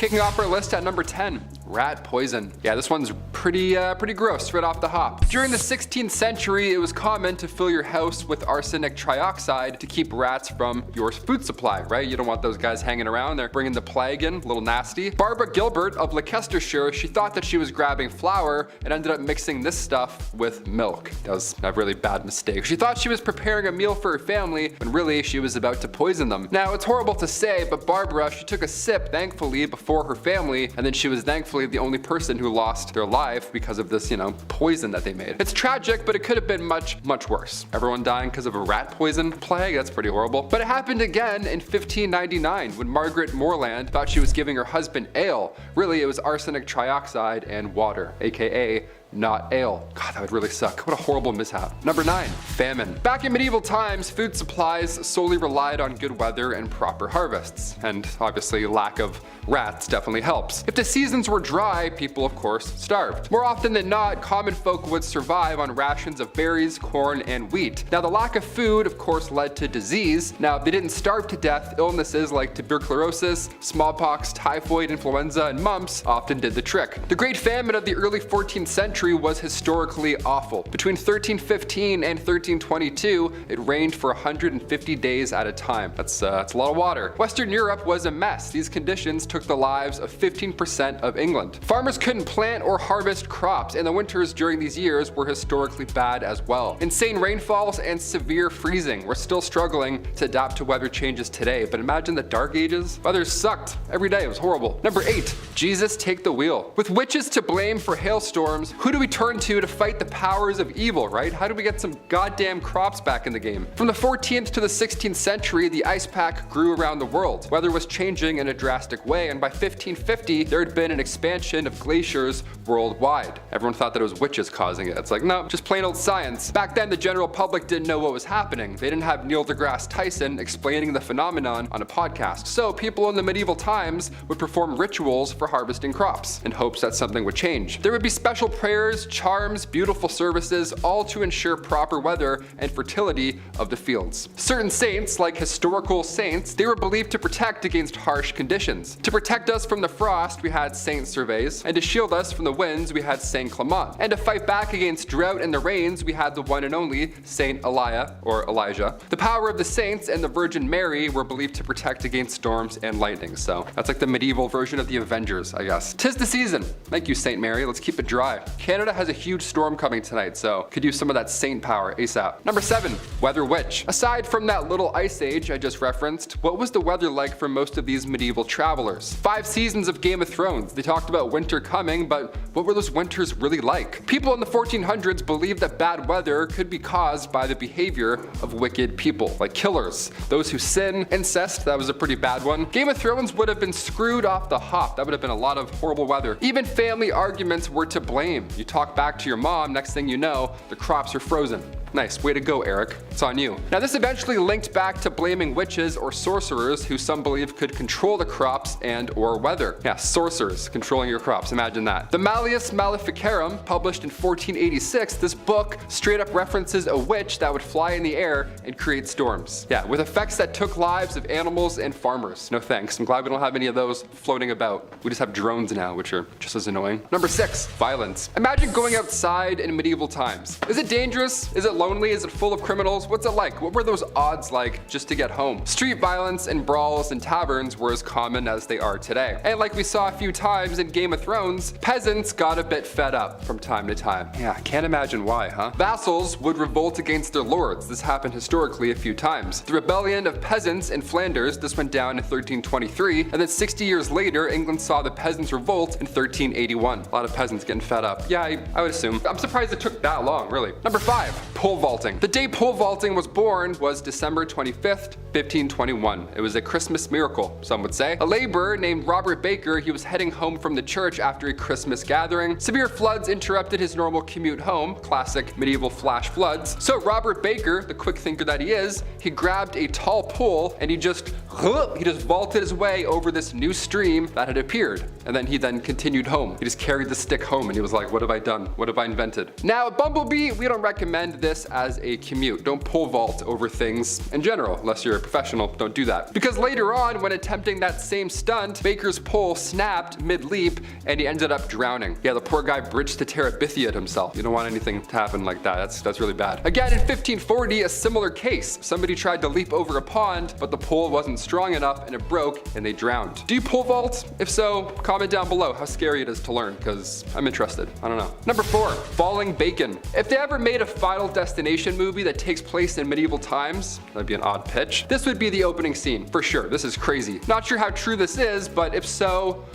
Kicking off our list at number 10. Rat poison. Yeah, this one's pretty gross right off the hop. During the 16th century, it was common to fill your house with arsenic trioxide to keep rats from your food supply, right? You don't want those guys hanging around. They're bringing the plague in, a little nasty. Barbara Gilbert of Leicestershire, she thought that she was grabbing flour and ended up mixing this stuff with milk. That was a really bad mistake. She thought she was preparing a meal for her family, when really she was about to poison them. Now, it's horrible to say, but Barbara, she took a sip, thankfully, before her family, and then she was thankfully the only person who lost their life because of this, poison that they made. It's tragic, but it could have been much worse. Everyone dying because of a rat poison plague, that's pretty horrible. But it happened again in 1599 when Margaret Morland thought she was giving her husband ale. Really, it was arsenic trioxide and water, aka not ale. God, that would really suck. What a horrible mishap. Number 9, famine. Back in medieval times, food supplies solely relied on good weather and proper harvests. And obviously, lack of rats definitely helps. If the seasons were dry, people of course starved. More often than not, common folk would survive on rations of berries, corn, and wheat. Now, the lack of food, of course, led to disease. Now, if they didn't starve to death, illnesses like tuberculosis, smallpox, typhoid, influenza, and mumps often did the trick. The Great Famine of the early 14th century was historically awful. Between 1315 and 1322, it rained for 150 days at a time. That's a lot of water. Western Europe was a mess. These conditions took the lives of 15% of England. Farmers couldn't plant or harvest crops, and the winters during these years were historically bad as well. Insane rainfalls and severe freezing. We're still struggling to adapt to weather changes today, but imagine the Dark Ages. Weather sucked every day. It was horrible. Number 8, Jesus take the wheel. With witches to blame for hailstorms, who do we turn to fight the powers of evil, right? How do we get some goddamn crops back in the game? From the 14th to the 16th century, the ice pack grew around the world. Weather was changing in a drastic way, and by 1550, there had been an expansion of glaciers worldwide. Everyone thought that it was witches causing it. It's like, no, just plain old science. Back then, the general public didn't know what was happening. They didn't have Neil deGrasse Tyson explaining the phenomenon on a podcast. So people in the medieval times would perform rituals for harvesting crops in hopes that something would change. There would be special prayers, charms, beautiful services, all to ensure proper weather and fertility of the fields. Certain saints, like historical saints, they were believed to protect against harsh conditions. To protect us from the frost, we had Saint Servais, and to shield us from the winds, we had Saint Clement. And to fight back against drought and the rains, we had the one and only Saint Elijah, or Elijah. The power of the saints and the Virgin Mary were believed to protect against storms and lightning, so that's like the medieval version of the Avengers, I guess. 'Tis the season. Thank you, Saint Mary. Let's keep it dry. Canada has a huge storm coming tonight, so could use some of that saint power ASAP. Number 7, Weather Witch. Aside from that little ice age I just referenced, what was the weather like for most of these medieval travelers? 5 seasons of Game of Thrones. They talked about winter coming, but what were those winters really like? People in the 1400s believed that bad weather could be caused by the behavior of wicked people, like killers, those who sin, incest, that was a pretty bad one. Game of Thrones would have been screwed off the hop. That would have been a lot of horrible weather. Even family arguments were to blame. You talk back to your mom, next thing you know, the crops are frozen. Nice, way to go, Eric. It's on you. Now, this eventually linked back to blaming witches or sorcerers who some believe could control the crops and or weather. Yeah, sorcerers controlling your crops, imagine that. The Malleus Maleficarum, published in 1486, this book straight up references a witch that would fly in the air and create storms. Yeah, with effects that took lives of animals and farmers. No thanks, I'm glad we don't have any of those floating about. We just have drones now, which are just as annoying. Number 6, violence. Imagine going outside in medieval times. Is it dangerous? Is it lonely? Is it full of criminals? What's it like? What were those odds like just to get home? Street violence and brawls in taverns were as common as they are today. And like we saw a few times in Game of Thrones, peasants got a bit fed up from time to time. Yeah, can't imagine why, huh? Vassals would revolt against their lords. This happened historically a few times. The rebellion of peasants in Flanders, this went down in 1323, and then 60 years later, England saw the peasants revolt in 1381. A lot of peasants getting fed up. Yeah, I would assume. I'm surprised it took that long, really. Number 5, pole vaulting. The day pole vaulting was born was December 25th, 1521. It was a Christmas miracle, some would say. A laborer named Robert Baker, he was heading home from the church after a Christmas gathering. Severe floods interrupted his normal commute home, classic medieval flash floods. So Robert Baker, the quick thinker that he is, he grabbed a tall pole and he just vaulted his way over this new stream that had appeared. And then he continued home. He just carried the stick home and he was like, what have I done? What have I invented? Now, Bumblebee, we don't recommend this this as a commute. Don't pole vault over things in general, unless you're a professional, don't do that. Because later on, when attempting that same stunt, Baker's pole snapped mid-leap and he ended up drowning. Yeah, the poor guy bridged to Terabithia himself. You don't want anything to happen like that. That's really bad. Again, in 1540, a similar case. Somebody tried to leap over a pond, but the pole wasn't strong enough and it broke and they drowned. Do you pole vault? If so, comment down below how scary it is to learn, because I'm interested. I don't know. Number 4, falling bacon. If they ever made a Final Destination movie that takes place in medieval times, that'd be an odd pitch, this would be the opening scene, for sure. This is crazy. Not sure how true this is, but if so,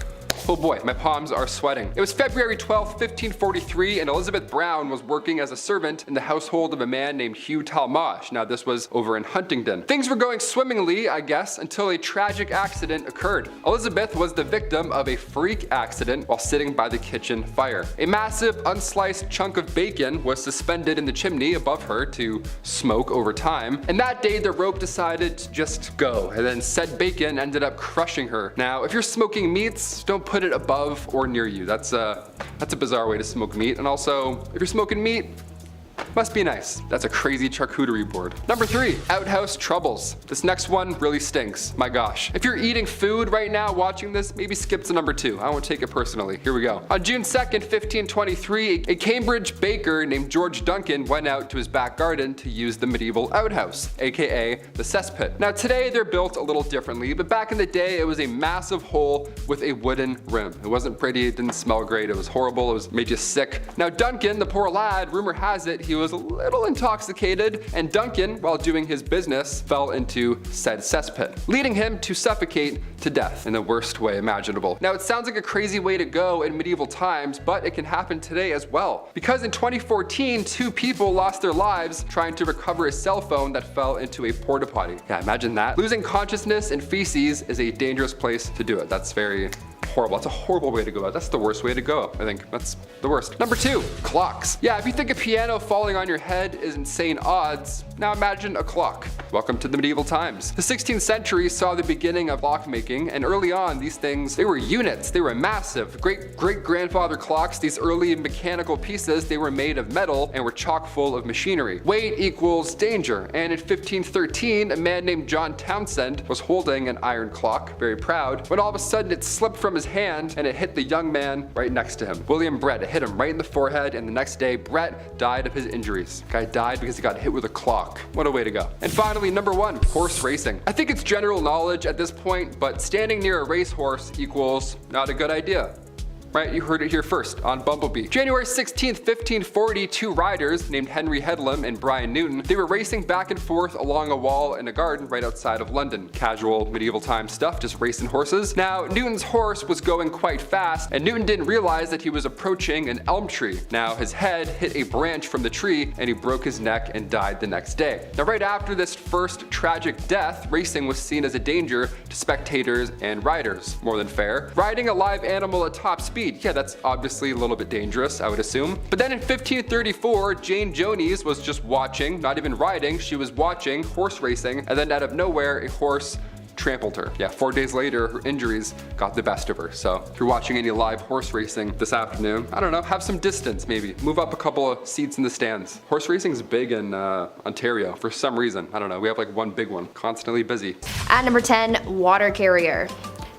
oh boy, my palms are sweating. It was February 12, 1543, and Elizabeth Brown was working as a servant in the household of a man named Hugh Talmash. Now this was over in Huntingdon. Things were going swimmingly, I guess, until a tragic accident occurred. Elizabeth was the victim of a freak accident while sitting by the kitchen fire. A massive unsliced chunk of bacon was suspended in the chimney above her to smoke over time, and that day the rope decided to just go, and then said bacon ended up crushing her. Now, if you're smoking meats, don't put it above or near you. That's a bizarre way to smoke meat. And also, if you're smoking meat, must be nice. That's a crazy charcuterie board. Number 3, outhouse troubles. This next one really stinks. My gosh. If you're eating food right now watching this, maybe skip to number 2. I won't take it personally. Here we go. On June 2nd, 1523, a Cambridge baker named George Duncan went out to his back garden to use the medieval outhouse, aka the cesspit. Now today they're built a little differently, but back in the day it was a massive hole with a wooden rim. It wasn't pretty, it didn't smell great, it was horrible, it made you sick. Now Duncan, the poor lad, rumor has it, he was a little intoxicated, and Duncan, while doing his business, fell into said cesspit, leading him to suffocate to death in the worst way imaginable. Now it sounds like a crazy way to go in medieval times, but it can happen today as well. Because in 2014, 2 people lost their lives trying to recover a cell phone that fell into a porta potty. Yeah, imagine that. Losing consciousness in feces is a dangerous place to do it. That's very horrible. That's a horrible way to go out. That's the worst way to go, I think. That's the worst. Number 2, clocks. Yeah, if you think a piano falling on your head is insane odds, now imagine a clock. Welcome to the medieval times. The 16th century saw the beginning of clockmaking, and early on these things, they were units. They were massive. Great-grandfather clocks, these early mechanical pieces, they were made of metal and were chock full of machinery. Weight equals danger, and in 1513, a man named John Townsend was holding an iron clock, very proud, when all of a sudden it slipped from his hand and it hit the young man right next to him. William Brett. It hit him right in the forehead, and the next day Brett died of his injuries. The guy died because he got hit with a clock. What a way to go. And finally, number 1, horse racing. I think it's general knowledge at this point, but standing near a racehorse equals not a good idea. Right, you heard it here first on Bumblebee. January 16th, 1540, 2 riders named Henry Headlam and Brian Newton, they were racing back and forth along a wall in a garden right outside of London. Casual medieval time stuff, just racing horses. Now, Newton's horse was going quite fast, and Newton didn't realize that he was approaching an elm tree. Now, his head hit a branch from the tree, and he broke his neck and died the next day. Now, right after this first tragic death, racing was seen as a danger to spectators and riders. More than fair. Riding a live animal at top speed, yeah, that's obviously a little bit dangerous, I would assume. But then in 1534, Jane Jonies was just watching, not even riding, she was watching horse racing, and then out of nowhere, a horse trampled her. Yeah, 4 days later, her injuries got the best of her. So if you're watching any live horse racing this afternoon, I don't know, have some distance maybe. Move up a couple of seats in the stands. Horse racing is big in Ontario for some reason. I don't know, we have like one big one, constantly busy. At number 10, water carrier.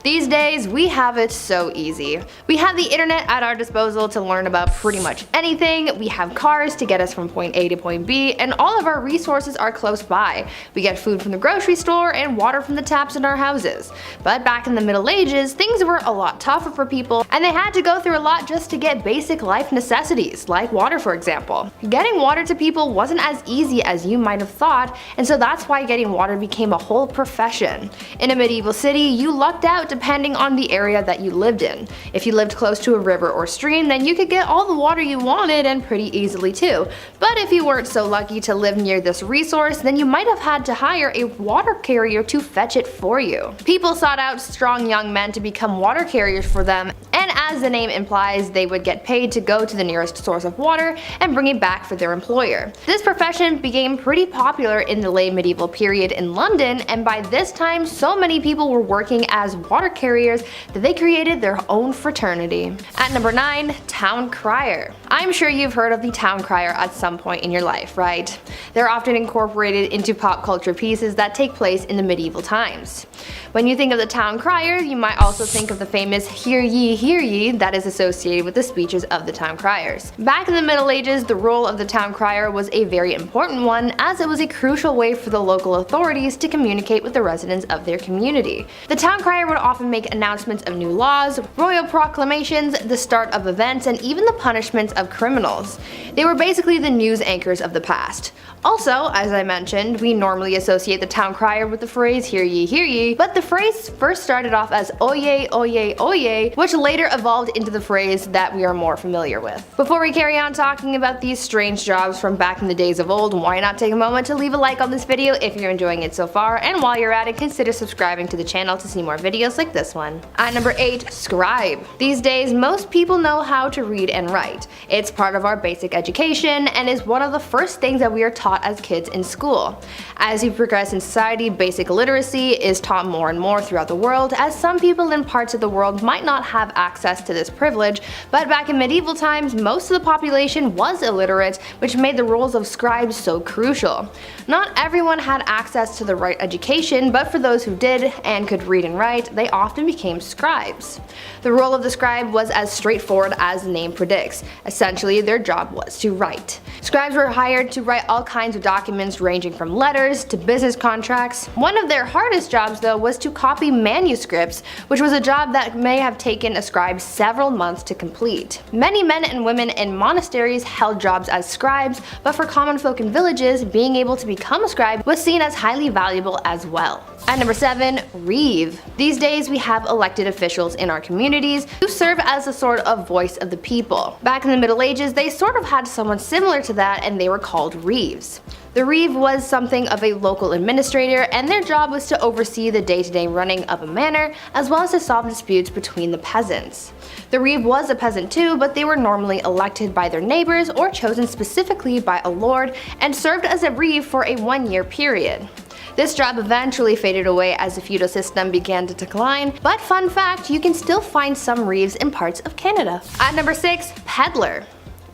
These days, we have it so easy. We have the internet at our disposal to learn about pretty much anything, we have cars to get us from point A to point B, and all of our resources are close by. We get food from the grocery store and water from the taps in our houses. But back in the Middle Ages, things were a lot tougher for people, and they had to go through a lot just to get basic life necessities, like water for example. Getting water to people wasn't as easy as you might have thought, and so that's why getting water became a whole profession. In a medieval city, you lucked out depending on the area that you lived in. If you lived close to a river or stream, then you could get all the water you wanted and pretty easily too. But if you weren't so lucky to live near this resource, then you might have had to hire a water carrier to fetch it for you. People sought out strong young men to become water carriers for them, and as the name implies, they would get paid to go to the nearest source of water and bring it back for their employer. This profession became pretty popular in the late medieval period in London, and by this time so many people were working as water carriers that they created their own fraternity. At number 9, town crier. I'm sure you've heard of the town crier at some point in your life, right? They're often incorporated into pop culture pieces that take place in the medieval times. When you think of the town crier, you might also think of the famous hear ye that is associated with the speeches of the town criers. Back in the Middle Ages, the role of the town crier was a very important one, as it was a crucial way for the local authorities to communicate with the residents of their community. The town crier would often make announcements of new laws, royal proclamations, the start of events, and even the punishments of criminals. They were basically the news anchors of the past. Also, as I mentioned, we normally associate the town crier with the phrase hear ye, but the phrase first started off as oye, oye, oye, which later evolved into the phrase that we are more familiar with. Before we carry on talking about these strange jobs from back in the days of old, why not take a moment to leave a like on this video if you're enjoying it so far, and while you're at it, consider subscribing to the channel to see more videos like this one. At number 8, scribe. These days, most people know how to read and write. It's part of our basic education and is one of the first things that we are taught as kids in school. As we progress in society, basic literacy is taught more and more throughout the world, as some people in parts of the world might not have access to this privilege, but back in medieval times, most of the population was illiterate, which made the roles of scribes so crucial. Not everyone had access to the right education, but for those who did and could read and write, they often became scribes. The role of the scribe was as straightforward as the name predicts. Essentially, their job was to write. Scribes were hired to write all kinds of documents ranging from letters to business contracts. One of their hardest jobs, though, was to copy manuscripts, which was a job that may have taken a scribe several months to complete. Many men and women in monasteries held jobs as scribes, but for common folk in villages, being able to become a scribe was seen as highly valuable as well. At number 7, reeve. These days we have elected officials in our communities who serve as a sort of voice of the people. Back in the Middle Ages, they sort of had someone similar to that, and they were called reeves. The reeve was something of a local administrator, and their job was to oversee the day-to-day running of a manor, as well as to solve disputes between the peasants. The reeve was a peasant too, but they were normally elected by their neighbors or chosen specifically by a lord and served as a reeve for a 1-year period. This job eventually faded away as the feudal system began to decline, but fun fact, you can still find some reeves in parts of Canada. At number 6, peddler.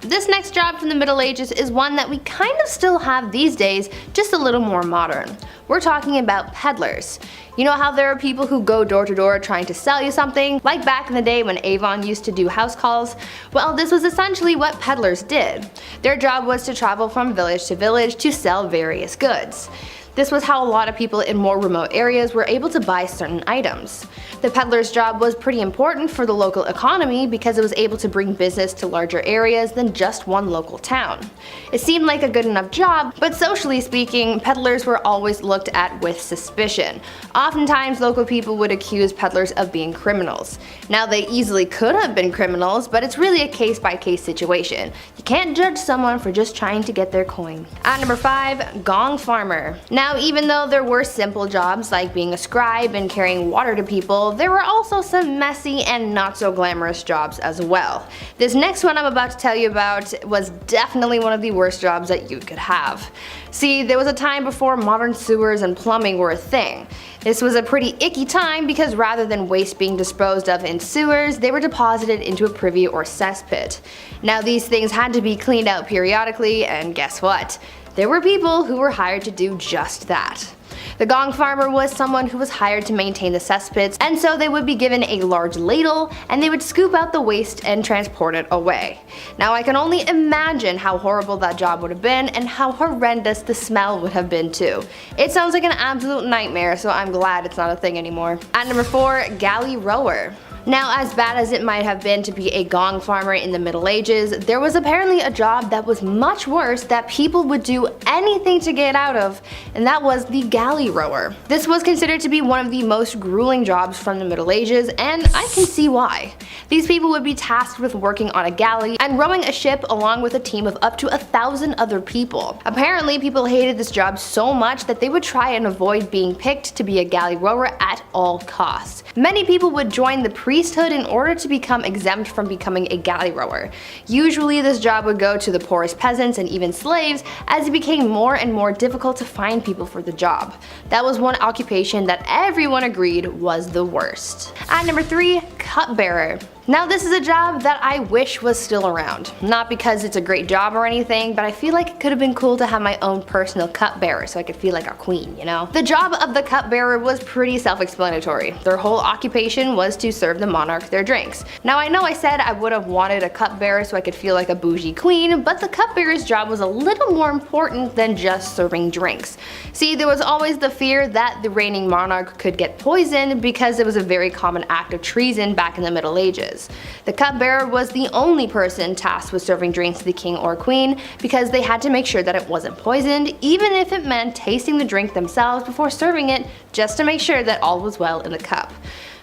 This next job from the Middle Ages is one that we kind of still have these days, just a little more modern. We're talking about peddlers. You know how there are people who go door to door trying to sell you something, like back in the day when Avon used to do house calls? Well, this was essentially what peddlers did. Their job was to travel from village to village to sell various goods. This was how a lot of people in more remote areas were able to buy certain items. The peddler's job was pretty important for the local economy because it was able to bring business to larger areas than just one local town. It seemed like a good enough job, but socially speaking, peddlers were always looked at with suspicion. Oftentimes, local people would accuse peddlers of being criminals. Now, they easily could have been criminals, but it's really a case-by-case situation. You can't judge someone for just trying to get their coin. At number 5, gong farmer. Now, even though there were simple jobs like being a scribe and carrying water to people, there were also some messy and not so glamorous jobs as well. This next one I'm about to tell you about was definitely one of the worst jobs that you could have. See, there was a time before modern sewers and plumbing were a thing. This was a pretty icky time because rather than waste being disposed of in sewers, they were deposited into a privy or cesspit. Now, these things had to be cleaned out periodically, and guess what? There were people who were hired to do just that. The gong farmer was someone who was hired to maintain the cesspits, and so they would be given a large ladle and they would scoop out the waste and transport it away. Now, I can only imagine how horrible that job would have been and how horrendous the smell would have been too. It sounds like an absolute nightmare, so I'm glad it's not a thing anymore. At number 4, galley rower. Now, as bad as it might have been to be a gong farmer in the Middle Ages, there was apparently a job that was much worse that people would do anything to get out of, and that was the galley rower. This was considered to be one of the most grueling jobs from the Middle Ages, and I can see why. These people would be tasked with working on a galley and rowing a ship along with a team of up to 1,000 other people. Apparently, people hated this job so much that they would try and avoid being picked to be a galley rower at all costs. Many people would join the priesthood in order to become exempt from becoming a galley rower. Usually this job would go to the poorest peasants and even slaves, as it became more and more difficult to find people for the job. That was one occupation that everyone agreed was the worst. At number 3, cupbearer. Now this is a job that I wish was still around. Not because it's a great job or anything, but I feel like it could have been cool to have my own personal cupbearer so I could feel like a queen, you know? The job of the cupbearer was pretty self-explanatory. Their whole occupation was to serve the monarch their drinks. Now I know I said I would have wanted a cupbearer so I could feel like a bougie queen, but the cupbearer's job was a little more important than just serving drinks. See, there was always the fear that the reigning monarch could get poisoned because it was a very common act of treason back in the Middle Ages. The cupbearer was the only person tasked with serving drinks to the king or queen because they had to make sure that it wasn't poisoned, even if it meant tasting the drink themselves before serving it, just to make sure that all was well in the cup.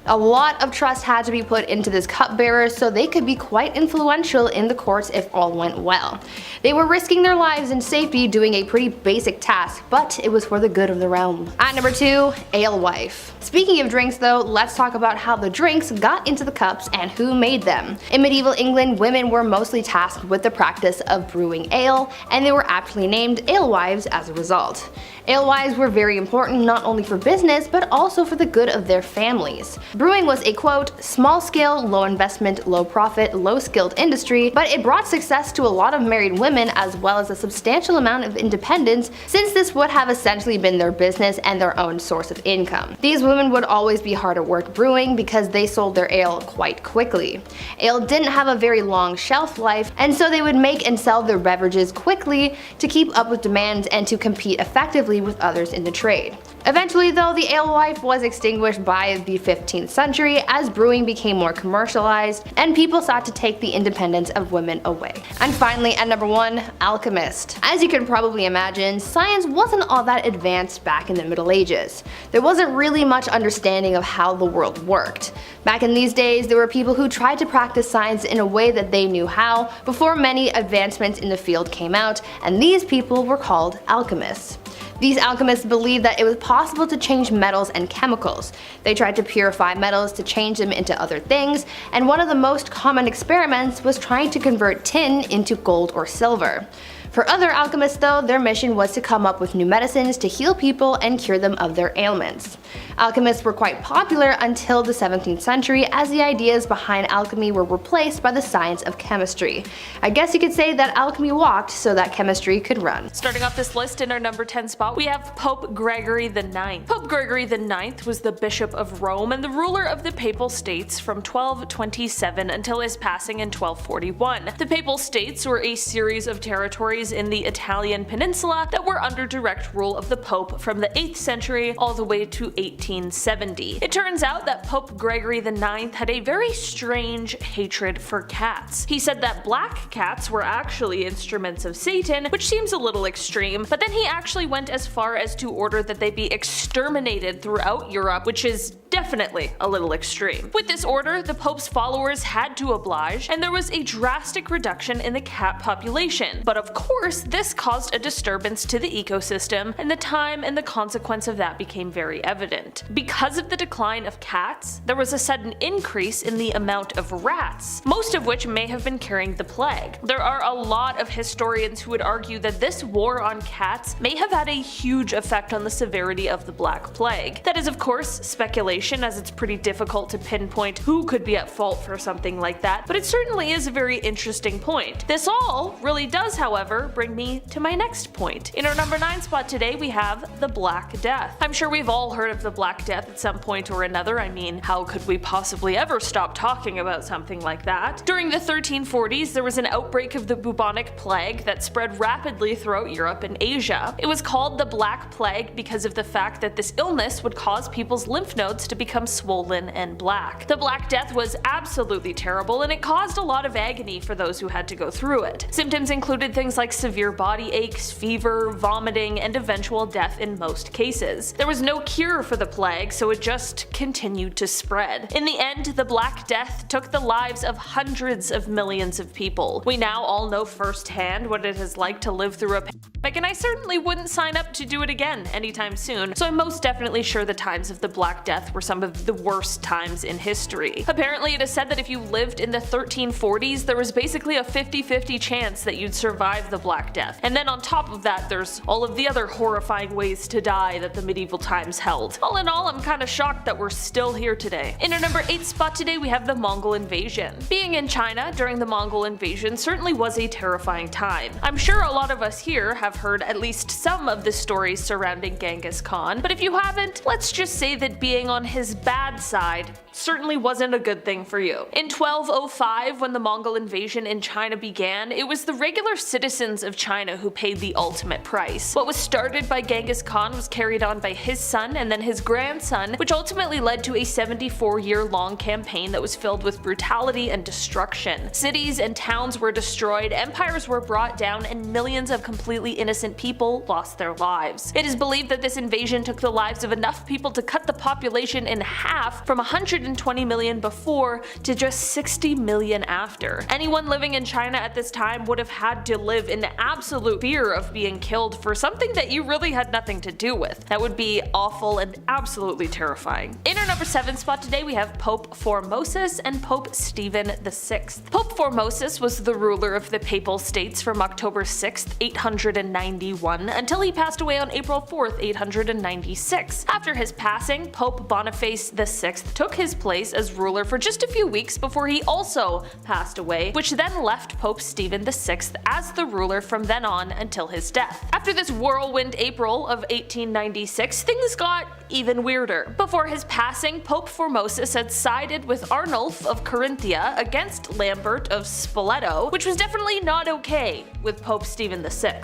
A lot of trust had to be put into this cupbearer so they could be quite influential in the courts if all went well. They were risking their lives and safety doing a pretty basic task, but it was for the good of the realm. At number 2, alewife. Speaking of drinks though, let's talk about how the drinks got into the cups and who made them. In medieval England, women were mostly tasked with the practice of brewing ale, and they were aptly named alewives as a result. Alewives were very important not only for business, but also for the good of their families. Brewing was a quote, small scale, low investment, low profit, low skilled industry, but it brought success to a lot of married women as well as a substantial amount of independence, since this would have essentially been their business and their own source of income. These women would always be hard at work brewing because they sold their ale quite quickly. Ale didn't have a very long shelf life, and so they would make and sell their beverages quickly to keep up with demand and to compete effectively with others in the trade. Eventually though, the alewife was extinguished by the 15th century as brewing became more commercialized and people sought to take the independence of women away. And finally, at number 1, alchemist. As you can probably imagine, science wasn't all that advanced back in the Middle Ages. There wasn't really much understanding of how the world worked. Back in these days, there were people who tried to practice science in a way that they knew how before many advancements in the field came out, and these people were called alchemists. These alchemists believed that it was possible to change metals and chemicals. They tried to purify metals to change them into other things, and one of the most common experiments was trying to convert tin into gold or silver. For other alchemists though, their mission was to come up with new medicines to heal people and cure them of their ailments. Alchemists were quite popular until the 17th century, as the ideas behind alchemy were replaced by the science of chemistry. I guess you could say that alchemy walked so that chemistry could run. Starting off this list in our number 10 spot, we have Pope Gregory IX. Pope Gregory IX was the Bishop of Rome and the ruler of the Papal States from 1227 until his passing in 1241. The Papal States were a series of territories in the Italian peninsula that were under direct rule of the Pope from the 8th century all the way to 1870. It turns out that Pope Gregory IX had a very strange hatred for cats. He said that black cats were actually instruments of Satan, which seems a little extreme, but then he actually went as far as to order that they be exterminated throughout Europe, which is definitely a little extreme. With this order, the Pope's followers had to oblige, and there was a drastic reduction in the cat population. But of course, this caused a disturbance to the ecosystem, and the time and the consequence of that became very evident. Because of the decline of cats, there was a sudden increase in the amount of rats, most of which may have been carrying the plague. There are a lot of historians who would argue that this war on cats may have had a huge effect on the severity of the Black Plague. That is of course speculation, as it's pretty difficult to pinpoint who could be at fault for something like that, but it certainly is a very interesting point. This all really does, however, bring me to my next point. In our number 9 spot today, we have the Black Death. I'm sure we've all heard of the Black Death at some point or another. I mean, how could we possibly ever stop talking about something like that? During the 1340s, there was an outbreak of the bubonic plague that spread rapidly throughout Europe and Asia. It was called the Black Plague because of the fact that this illness would cause people's lymph nodes to become swollen and black. The Black Death was absolutely terrible, and it caused a lot of agony for those who had to go through it. Symptoms included things like like severe body aches, fever, vomiting, and eventual death in most cases. There was no cure for the plague, so it just continued to spread. In the end, the Black Death took the lives of hundreds of millions of people. We now all know firsthand what it is like to live through a pandemic, and I certainly wouldn't sign up to do it again anytime soon, so I'm most definitely sure the times of the Black Death were some of the worst times in history. Apparently it is said that if you lived in the 1340s, there was basically a 50-50 chance that you'd survive the Black Death. And then on top of that, there's all of the other horrifying ways to die that the medieval times held. All in all, I'm kinda shocked that we're still here today. In our number 8 spot today, we have the Mongol invasion. Being in China during the Mongol invasion certainly was a terrifying time. I'm sure a lot of us here have heard at least some of the stories surrounding Genghis Khan, but if you haven't, let's just say that being on his bad side certainly wasn't a good thing for you. In 1205, when the Mongol invasion in China began, it was the regular citizens of China who paid the ultimate price. What was started by Genghis Khan was carried on by his son and then his grandson, which ultimately led to a 74-year-long campaign that was filled with brutality and destruction. Cities and towns were destroyed, empires were brought down, and millions of completely innocent people lost their lives. It is believed that this invasion took the lives of enough people to cut the population in half from 120 million before to just 60 million after. Anyone living in China at this time would have had to live in absolute fear of being killed for something that you really had nothing to do with. That would be awful and absolutely terrifying. In our number 7 spot today, we have Pope Formosus and Pope Stephen VI. Pope Formosus was the ruler of the Papal States from October 6th, 891 until he passed away on April 4th, 896. After his passing, Pope Boniface VI took his place as ruler for just a few weeks before he also passed away, which then left Pope Stephen VI as the ruler from then on until his death. After this whirlwind April of 1896, things got even weirder. Before his passing, Pope Formosus had sided with Arnulf of Carinthia against Lambert of Spoleto, which was definitely not okay with Pope Stephen VI.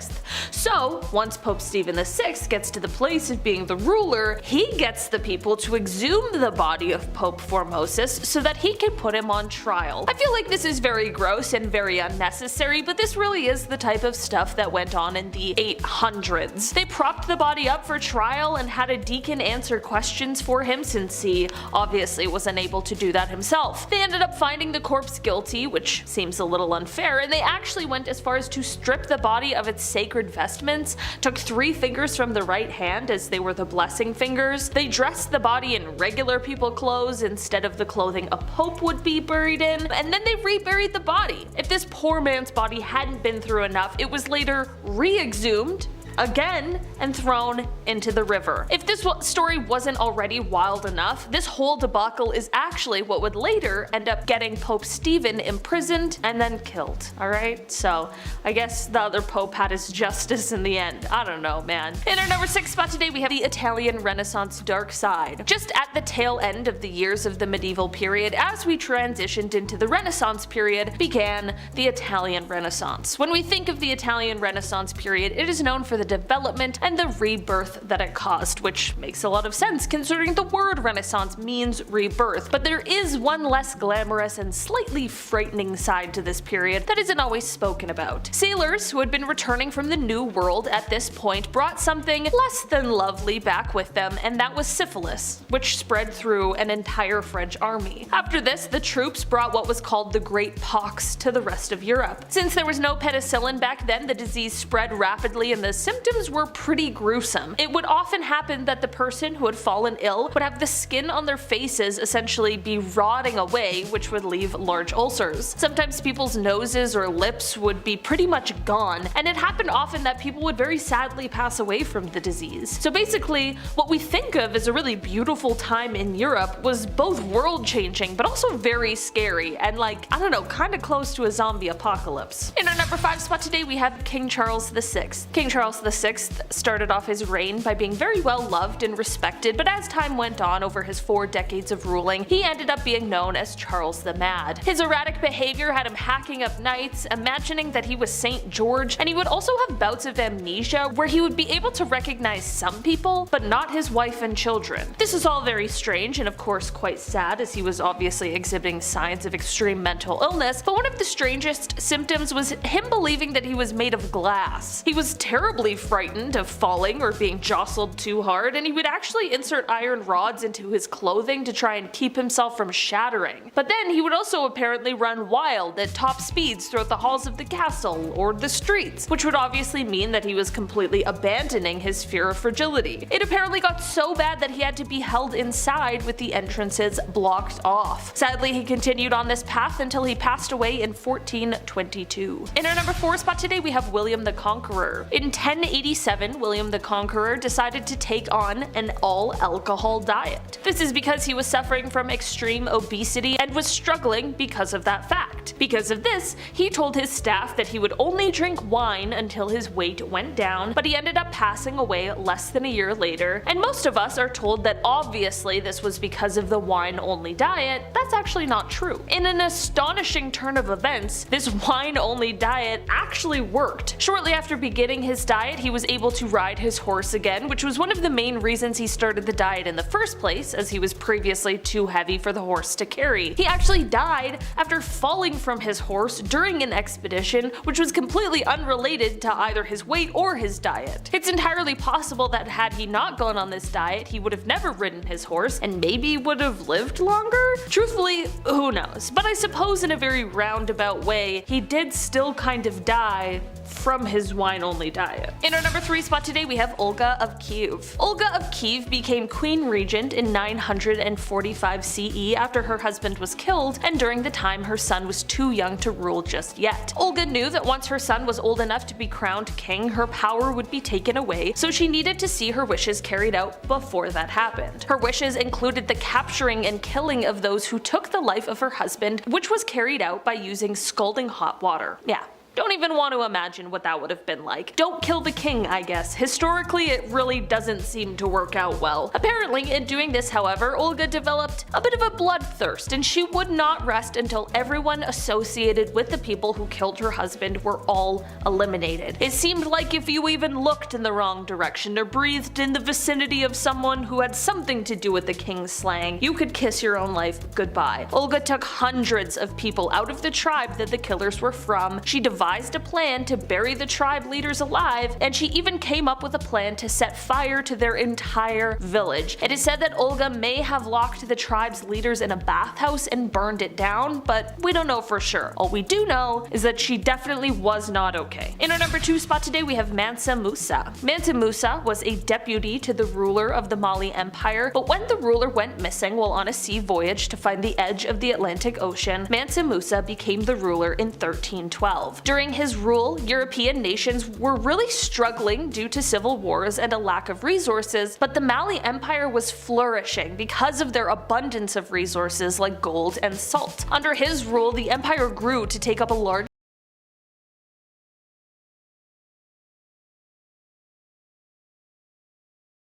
So, once Pope Stephen VI gets to the place of being the ruler, he gets the people to exhume the body of Pope Formosus so that he can put him on trial. I feel like this is very gross and very unnecessary, but this really is the type of stuff that went on in the 800s. They propped the body up for trial and had a deacon answer questions for him since he obviously was unable to do that himself. They ended up finding the corpse guilty, which seems a little unfair, and they actually went as far as to strip the body of its sacred vestments, took 3 fingers from the right hand as they were the blessing fingers. They dressed the body in regular people clothes instead of the clothing a pope would be buried in, and then they reburied the body. If this poor man's body hadn't been through enough, it was later re-exhumed again and thrown into the river. If this story wasn't already wild enough, this whole debacle is actually what would later end up getting Pope Stephen imprisoned and then killed. Alright, so I guess the other pope had his justice in the end. I don't know, man. In our number 6 spot today, we have the Italian Renaissance dark side. Just at the tail end of the years of the medieval period, as we transitioned into the Renaissance period, began the Italian Renaissance. When we think of the Italian Renaissance period, it is known for the development and the rebirth that it caused, which makes a lot of sense considering the word Renaissance means rebirth. But there is one less glamorous and slightly frightening side to this period that isn't always spoken about. Sailors who had been returning from the New World at this point brought something less than lovely back with them, and that was syphilis, which spread through an entire French army. After this, the troops brought what was called the Great Pox to the rest of Europe. Since there was no penicillin back then, the disease spread rapidly and the symptoms were pretty gruesome. It would often happen that the person who had fallen ill would have the skin on their faces essentially be rotting away, which would leave large ulcers. Sometimes people's noses or lips would be pretty much gone, and it happened often that people would very sadly pass away from the disease. So basically, what we think of as a really beautiful time in Europe was both world-changing but also very scary and, like, I don't know, kinda close to a zombie apocalypse. In our number 5 spot today, we have King Charles VI. King Charles VI started off his reign by being very well loved and respected, but as time went on over his 4 decades of ruling, he ended up being known as Charles the Mad. His erratic behavior had him hacking up knights, imagining that he was St. George, and he would also have bouts of amnesia where he would be able to recognize some people, but not his wife and children. This is all very strange and of course quite sad, as he was obviously exhibiting signs of extreme mental illness, but one of the strangest symptoms was him believing that he was made of glass. He was terribly frightened of falling or being jostled too hard, and he would actually insert iron rods into his clothing to try and keep himself from shattering. But then he would also apparently run wild at top speeds throughout the halls of the castle or the streets, which would obviously mean that he was completely abandoning his fear of fragility. It apparently got so bad that he had to be held inside with the entrances blocked off. Sadly, he continued on this path until he passed away in 1422. In our number 4 spot today, we have William the Conqueror. In 1087, William the Conqueror decided to take on an all-alcohol diet. This is because he was suffering from extreme obesity and was struggling because of that fact. Because of this, he told his staff that he would only drink wine until his weight went down, but he ended up passing away less than a year later, and most of us are told that obviously this was because of the wine-only diet. That's actually not true. In an astonishing turn of events, this wine-only diet actually worked. Shortly after beginning his diet, he was able to ride his horse again, which was one of the main reasons he started the diet in the first place, as he was previously too heavy for the horse to carry. He actually died after falling from his horse during an expedition, which was completely unrelated to either his weight or his diet. It's entirely possible that had he not gone on this diet, he would have never ridden his horse and maybe would have lived longer? Truthfully, who knows? But I suppose in a very roundabout way, he did still kind of die from his wine-only diet. In our number 3 spot today, we have Olga of Kiev. Olga of Kiev became queen regent in 945 CE after her husband was killed, and during the time her son was too young to rule just yet. Olga knew that once her son was old enough to be crowned king, her power would be taken away, so she needed to see her wishes carried out before that happened. Her wishes included the capturing and killing of those who took the life of her husband, which was carried out by using scalding hot water. Yeah. Don't even want to imagine what that would have been like. Don't kill the king, I guess. Historically, it really doesn't seem to work out well. Apparently, in doing this, however, Olga developed a bit of a bloodthirst, and she would not rest until everyone associated with the people who killed her husband were all eliminated. It seemed like if you even looked in the wrong direction or breathed in the vicinity of someone who had something to do with the king's slaying, you could kiss your own life goodbye. Olga took hundreds of people out of the tribe that the killers were from. She devised a plan to bury the tribe leaders alive, and she even came up with a plan to set fire to their entire village. It is said that Olga may have locked the tribe's leaders in a bathhouse and burned it down, but we don't know for sure. All we do know is that she definitely was not okay. In our number 2 spot today, we have Mansa Musa. Mansa Musa was a deputy to the ruler of the Mali Empire, but when the ruler went missing while on a sea voyage to find the edge of the Atlantic Ocean, Mansa Musa became the ruler in 1312. During his rule, European nations were really struggling due to civil wars and a lack of resources, but the Mali Empire was flourishing because of their abundance of resources like gold and salt. Under his rule, the empire grew to take up a large